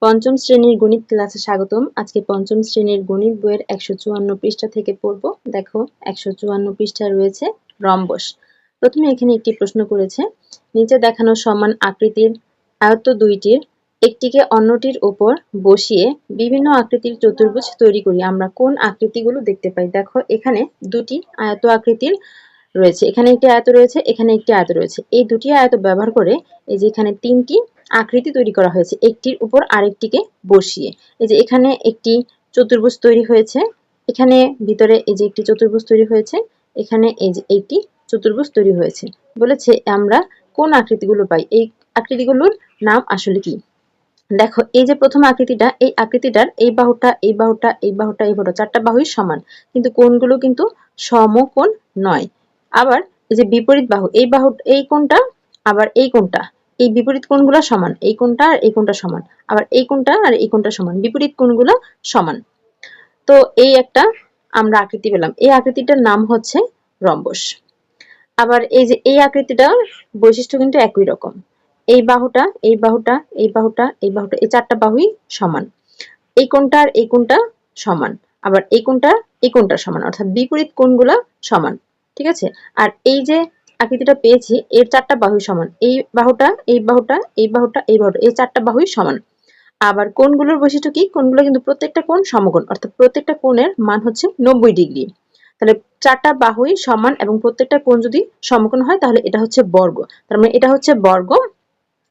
পঞ্চম শ্রেণীর গণিত ক্লাসে স্বাগতম। আজকে পঞ্চম শ্রেণীর গণিত বইয়ের 154 পৃষ্ঠা থেকে পড়ব। দেখো 154 পৃষ্ঠায় রয়েছে রম্বস। প্রথমে এখানে একটি প্রশ্ন করেছে, নিচে দেখানো সমান আকৃতির আয়ত্ত দুইটির একটিকে অন্যটির উপর বসিয়ে বিভিন্ন আকৃতির চতুর্ভুজ তৈরি করি। আমরা কোন আকৃতিগুলো দেখতে পাই? দেখো এখানে দুটি আয়ত আকৃতির রয়েছে, এখানে একটি আয়ত রয়েছে, এখানে একটি আয়ত রয়েছে। এই দুটি আয়ত ব্যবহার করে এই যে এখানে তিনটি আকৃতি তৈরি করা হয়েছে একটির উপর আরেকটিকে বসিয়ে। এই যে এখানে একটি চতুর্ভুজ তৈরি হয়েছে, এখানে ভিতরে এই যে একটি চতুর্ভুজ তৈরি হয়েছে, এখানে এই যে একটি চতুর্ভুজ তৈরি হয়েছে। বলেছে আমরা কোন আকৃতিগুলো পাই, এই আকৃতিগুলোর নাম আসলে কি? দেখো এই যে প্রথম আকৃতিটা, এই আকৃতিটার এই বাহুটা, এই বাহুটা, এই বাহুটা, এই বাহুটা, চারটা বাহুই সমান, কিন্তু কোণগুলো কিন্তু সমকোণ নয়। আবার এই যে বিপরীত বাহু, এই বাহু, এই কোণটা আবার এই কোণটা, এই বিপরীত কোণগুলো সমান, এই কোণটা আর এই কোণটা সমান, আবার এই কোণটা আর এই কোণটা সমান, বিপরীত কোণগুলো সমান। তো এই একটা আমরা আকৃতি পেলাম, এই আকৃতিটার নাম হচ্ছে রম্বস। আবার এই যে এই আকৃতিটার বৈশিষ্ট্য কিন্তু একই রকম, এই বাহুটা, এই বাহুটা, এই বাহুটা, এই বাহুটা, এই চারটা বাহুই সমান, এই কোণটা আর এই কোণটা সমান, আবার এই কোণটা এই কোণটা সমান, অর্থাৎ বিপরীত কোণগুলো সমান। ঠিক আছে? আর এই যে আকৃতিটা পেয়েছি এর চারটা বাহুই সমান, এই বাহুটা, এই বাহুটা, এই বাহুটা, এই বাহুটা, এই চারটা বাহুই সমান। আবার কোণগুলোর বৈশিষ্ট্য কি? কোণগুলো কিন্তু প্রত্যেকটা কোণ সমকোণ, অর্থাৎ প্রত্যেকটা কোণের মান হচ্ছে 90 ডিগ্রি। তাহলে চারটা বাহুই সমান এবং প্রত্যেকটা কোণ যদি সমকোণ হয় তাহলে এটা হচ্ছে বর্গ। তার মানে এটা হচ্ছে বর্গ,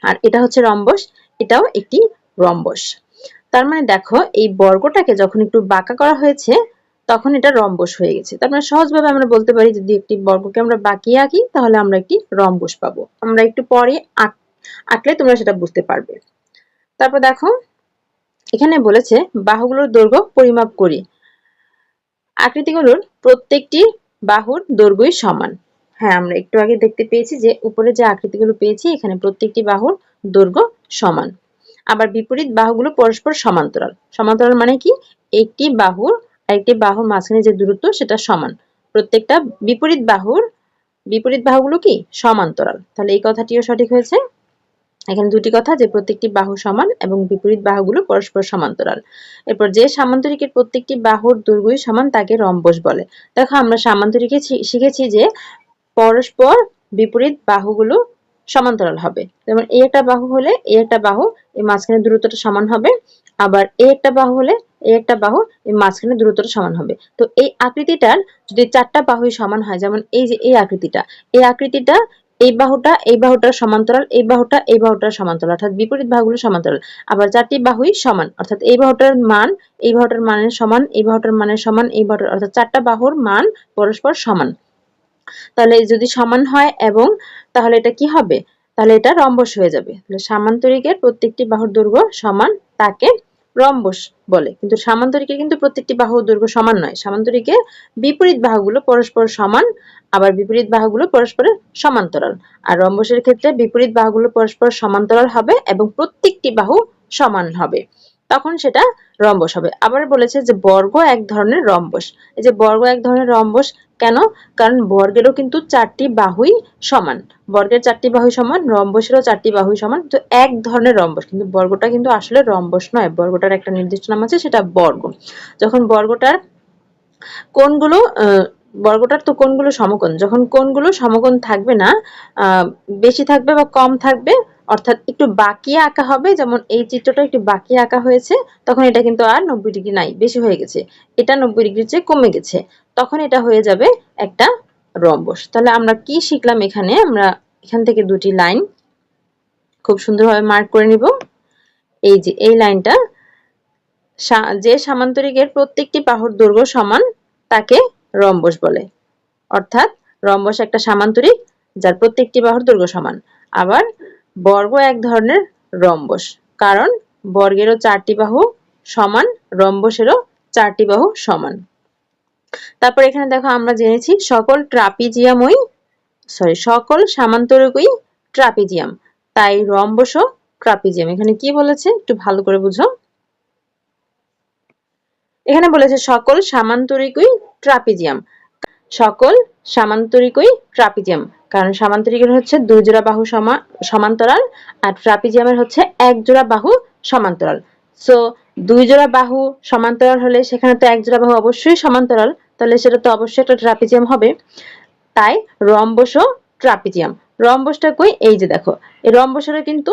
আর এটা হচ্ছে রম্বস, এটাও একটি রম্বস। তার মানে দেখো এই বর্গটাকে যখন একটু বাঁকা করা হয়েছে তখন এটা রম্বস হয়ে গেছে। তার মানে সহজভাবে আমরা বলতে পারি যদি একটি বর্গকে আমরা বাঁকিয়ে আঁকি তাহলে আমরা একটি রম্বস পাবো। আমরা একটু পরে আঁকলে তোমরা সেটা বুঝতে পারবে। তারপর দেখো এখানে বলেছে বাহুগুলোর দৈর্ঘ্য পরিমাপ করি। আকৃতিগুলোর প্রত্যেকটি বাহুর দৈর্ঘ্যই সমান। হ্যাঁ, আমরা একটু আগে দেখতে পেয়েছি যে উপরে যে আকৃতিগুলো পেয়েছি এখানে প্রত্যেকটি বাহুর দৈর্ঘ্য সমান। আবার বিপরীত বাহুগুলো পরস্পর সমান্তরাল। সমান্তরাল মানে কি? একটি বাহুর আরেকটি বাহুর মাঝখানে যে দূরত্ব সেটা সমান। প্রত্যেকটা বিপরীত বাহুগুলো কি সমান্তরাল। তাহলে এই কথাটিও সঠিক হয়েছে। এখানে দুটি কথা, যে প্রত্যেকটি বাহু সমান এবং বিপরীত বাহুগুলো পরস্পর সমান্তরাল। এরপর যে সামান্তরিকের প্রত্যেকটি বাহুর দৈর্ঘ্যই সমান তাকে রম্বস বলে। দেখো আমরা সামান্তরিকে শিখেছি যে পরস্পর বিপরীত বাহুগুলো সমান্তরাল হবে। যেমন এই একটা বাহু হলে এই একটা বাহু, এই মাঝখানে দূরত্বটা সমান হবে, আবার এই একটা বাহু হলে এই একটা বাহু, এই মাঝখানে দূরত্বটা সমান হবে। তো এই আকৃতিটার যদি চারটা বাহুই সমান হয়, যেমন এই যে এই আকৃতিটা, এই আকৃতিটা এই বাহুটা এই বাহুটার সমান্তরাল, এই বাহুটা এই বাহুটার সমান্তরাল, অর্থাৎ বিপরীত বাহুগুলো সমান্তরাল। আবার চারটি বাহুই সমান, অর্থাৎ এই বাহুটার মান এই বাহুটার মানের সমান, এই বাহুটার মানের সমান, এই বাহুটার, অর্থাৎ চারটা বাহুর মান পরস্পর সমান। তাহলে যদি সমান হয় এবং তাহলে এটা কি হবে? তাহলে এটা রম্বস হয়ে যাবে। তাহলে সামান্তরিকের প্রত্যেকটি বাহুর দৈর্ঘ্য সমান তাকে রম্বস বলে। কিন্তু সামান্তরিকের কিন্তু প্রত্যেকটি বাহুর দৈর্ঘ্য সমান নয়। সামান্তরিকের বিপরীত বাহুগুলো পরস্পর সমান, আবার বিপরীত বাহুগুলো পরস্পরের সমান্তরাল। আর রম্বসের ক্ষেত্রে বিপরীত বাহুগুলো পরস্পর সমান্তরাল হবে এবং প্রত্যেকটি বাহু সমান হবে, তখন সেটা রম্বস হবে। আবার বলেছে যে বর্গ এক ধরনের রম্বস। এই যে বর্গ এক ধরনের রম্বস কেন? কারণ বর্গেরও কিন্তু চারটি বাহুই সমান। বর্গের চারটি বাহুই সমান, রম্বসেরও চারটি বাহুই সমান, তো এক ধরনের রম্বস। কিন্তু বর্গটা কিন্তু আসলে রম্বস নয়, বর্গটার একটা নির্দিষ্ট নাম আছে, সেটা বর্গ। যখন বর্গটার কোণগুলো বর্গটার তো কোণগুলো সমকোণ, যখন কোণগুলো সমকোণ থাকবে না, বেশি থাকবে বা কম থাকবে, অর্থাৎ একটু বাঁকিয়ে আঁকা হবে, যেমন এই চিত্রটা একটু বাঁকিয়ে আঁকা হয়েছে, তখন এটা কিন্তু আর 90 ডিগ্রি নাই, বেশি হয়ে গেছে, এটা 90 ডিগ্রির চেয়ে কমে গেছে, তখন এটা হয়ে যাবে একটা রম্বস। তাহলে আমরা কি শিখলাম এখানে? আমরা এখান থেকে দুটি লাইন খুব সুন্দরভাবে মার্ক করে নিব। এই যে এই লাইনটা, যে সামান্তরিকের প্রত্যেকটি বাহুর দৈর্ঘ্য সমান তাকে রম্বস বলে। অর্থাৎ রম্বস একটা সামান্তরিক যার প্রত্যেকটি বাহুর দৈর্ঘ্য সমান। আবার বর্গ এক ধরনের রম্বস, কারণ বর্গেরও চারটি বাহু সমান, রম্বসেরও চারটি বাহু সমান। তারপর এখানে দেখো আমরা জেনেছি সকল সামান্তরিকই ট্রাপিজিয়াম, তাই রম্বসও ট্রাপিজিয়াম। এখানে কি বলেছে একটু ভালো করে বুঝো। এখানে বলেছে সকল সামান্তরিকই ট্রাপিজিয়াম, সকল সামান্তরিকই ট্রাপিজিয়াম, কারণ সামান্তরিকের হচ্ছে দুই জোড়া বাহু সমান্তরাল, আর ট্রাপিজিয়ামের হচ্ছে এক জোড়া বাহু সমান্তরাল। সো 2 জোড়া বাহু সমান্তরাল হলে সেখানে তো 1 জোড়া বাহু অবশ্যই সমান্তরাল, তাহলে সেটা তো অবশ্যই একটা ট্রাপিজিয়াম হবে। তাই রম্বসও ট্রাপিজিয়াম। রম্বসটা কই? এই যে দেখো, এই রম্বসেরও কিন্তু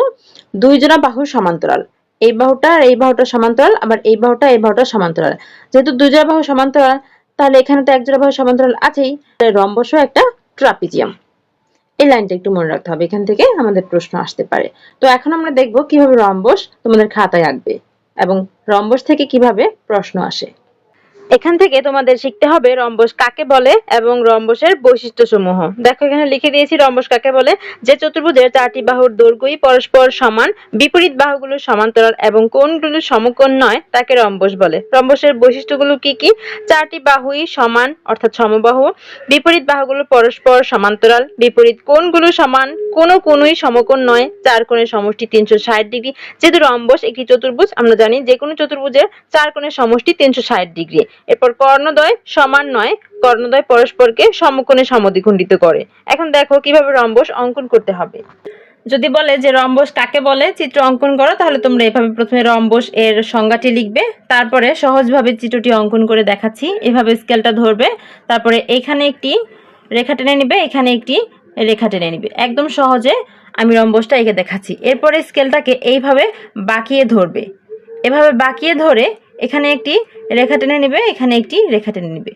2 জোড়া বাহু সমান্তরাল। এই বাহুটা আর এই বাহুটা সমান্তরাল, আবার এই বাহুটা সমান্তরাল। যেহেতু 2 জোড়া বাহু সমান্তরাল, তাহলে এখানে তো 1 জোড়া বাহু সমান্তরাল আছেই, তাই রম্বসও একটা ট্রাপিজিয়াম। এই লাইনটা একটু মনে রাখতে হবে, এখান থেকে আমাদের প্রশ্ন আসতে পারে। তো এখন আমরা দেখব কিভাবে রম্বস তোমাদের খাতায় আঁকবে এবং রম্বস থেকে কিভাবে প্রশ্ন আসে। এখান থেকে তোমাদের শিখতে হবে রম্বস কাকে বলে এবং রম্বসের বৈশিষ্ট্যসমূহ। দেখো এখানে লিখে দিয়েছি রম্বস কাকে বলে, যে চতুর্ভুজের 4টি বাহুর দৈর্ঘ্যই পরস্পর সমান, বিপরীত বাহুগুলো সমান্তরাল এবং কোণগুলো সমকোণ নয়, তাকে রম্বস বলে। রম্বসের বৈশিষ্ট্যগুলো কি কি? 4টি বাহুই সমান অর্থাৎ সমবাহু, বিপরীত বাহুগুলো পরস্পর সমান্তরাল, বিপরীত কোণগুলো সমান, কোনো কোণই সমকোণ নয়, 4 কোণের সমষ্টি 360 ডিগ্রি। যেহেতু রম্বস একটি চতুর্ভুজ, আমরা জানি যে কোনো চতুর্ভুজের 4 কোণের সমষ্টি 360 ডিগ্রি। এরপর কর্ণদ্বয় সমান নয়, কর্ণদ্বয় পরস্পরকে সমকোণে সমদ্বিখণ্ডিত করে। এখন দেখো কিভাবে রম্বস অঙ্কন করতে হবে। যদি বলে যে রম্বস কাকে বলে চিত্র অঙ্কন করো, তাহলে তোমরা এভাবে প্রথমে রম্বস এর সংজ্ঞাটি লিখবে, তারপরে সহজভাবে চিত্রটি অঙ্কন করে দেখাচ্ছি। এভাবে স্কেলটা ধরবে, তারপরে এখানে একটি রেখা টেনে নিবে, এখানে একটি রেখা টেনে নিবে। একদম সহজে আমি রম্বসটা এঁকে দেখাচ্ছি। এরপরে স্কেলটাকে এইভাবে বাঁকিয়ে ধরবে, এভাবে বাঁকিয়ে ধরে এখানে একটি রেখা টেনে নিবে, এখানে একটি রেখা টেনে নিবে।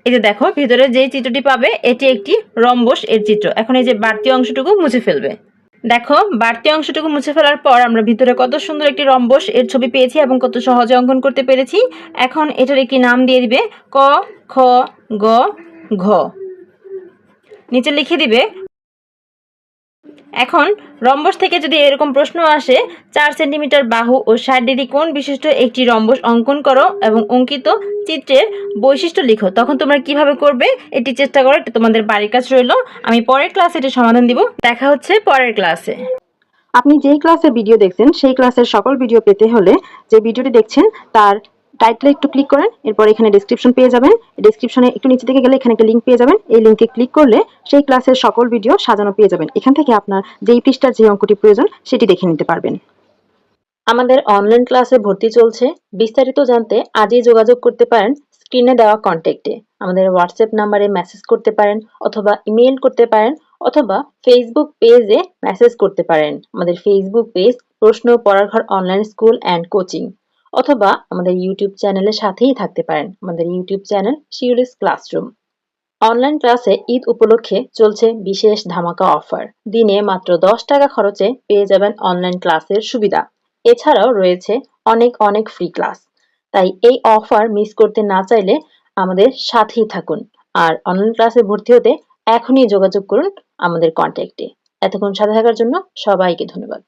এই যে দেখো ভিতরে যে চিত্রটি পাবে এটি একটি রম্বস এর চিত্র। এখন এই যে বাড়তি অংশটুকু মুছে ফেলবে। দেখো বাড়তি অংশটুকু মুছে ফেলার পর আমরা ভিতরে কত সুন্দর একটি রম্বস এর ছবি পেয়েছি এবং কত সহজে অঙ্কন করতে পেরেছি। এখন এটার একটি নাম দিয়ে দিবে, ক, খ, গ, ঘ। নিচে লিখে দিবে। এখন রম্বস থেকে যদি এরকম প্রশ্ন আসে, 4 সেন্টিমিটার বাহু ও 60 ডিগ্রি কোণ বিশিষ্ট একটি রম্বস অঙ্কন করো এবং অঙ্কিত চিত্রের বৈশিষ্ট্য লিখো, তখন তোমরা কিভাবে করবে এটি চেষ্টা করো। এটা তোমাদের বাড়ির কাজ রইল। আমি পরের ক্লাসে এটি সমাধান দিব। দেখা হচ্ছে পরের ক্লাসে। আপনি যেই ক্লাসের ভিডিও দেখছেন সেই ক্লাসের সকল ভিডিও পেতে হলে যে ভিডিওটি দেখছেন তার টাইটেলে একটু ক্লিক করেন, এরপর এখানে ডেসক্রিপশন পেয়ে যাবেন। ডেসক্রিপশনে একটু নিচে দিকে গেলে এখানে একটা লিংক পেয়ে যাবেন। এই লিংকে ক্লিক করলে সেই ক্লাসের সকল ভিডিও সাজানো পেয়ে যাবেন। এখান থেকে আপনার যেই পৃষ্ঠার যে অঙ্কটি প্রয়োজন সেটি দেখে নিতে পারবেন। আমাদের অনলাইন ক্লাসে ভর্তি চলছে। বিস্তারিত জানতে আজই যোগাযোগ করতে পারেন স্ক্রিনে দেওয়া কন্ট্যাক্টে। আমাদের হোয়াটসঅ্যাপ নাম্বারে মেসেজ করতে পারেন অথবা ইমেইল করতে পারেন অথবা ফেসবুক পেজে মেসেজ করতে পারেন। আমাদের ফেসবুক পেজ প্রশ্ন পড়ার ঘর অনলাইন স্কুল অ্যান্ড কোচিং, অথবা আমাদের ইউটিউব চ্যানেলের সাথেই থাকতে পারেন। আমাদের YouTube channel Shiuli's classroom. Online ক্লাসে ঈদ উপলক্ষে চলছে বিশেষ ধামাকা অফার। দিনে মাত্র 10 টাকা খরচে পেয়ে যাবেন অনলাইন ক্লাসের সুবিধা। এছাড়াও রয়েছে অনেক অনেক ফ্রি ক্লাস। তাই এই অফার মিস করতে না চাইলে আমাদের সাথেই থাকুন। আর অনলাইন ক্লাসে ভর্তি হতে এখনই যোগাযোগ করুন আমাদের কন্ট্যাক্টে। এতক্ষণ সাথে থাকার জন্য সবাইকে ধন্যবাদ।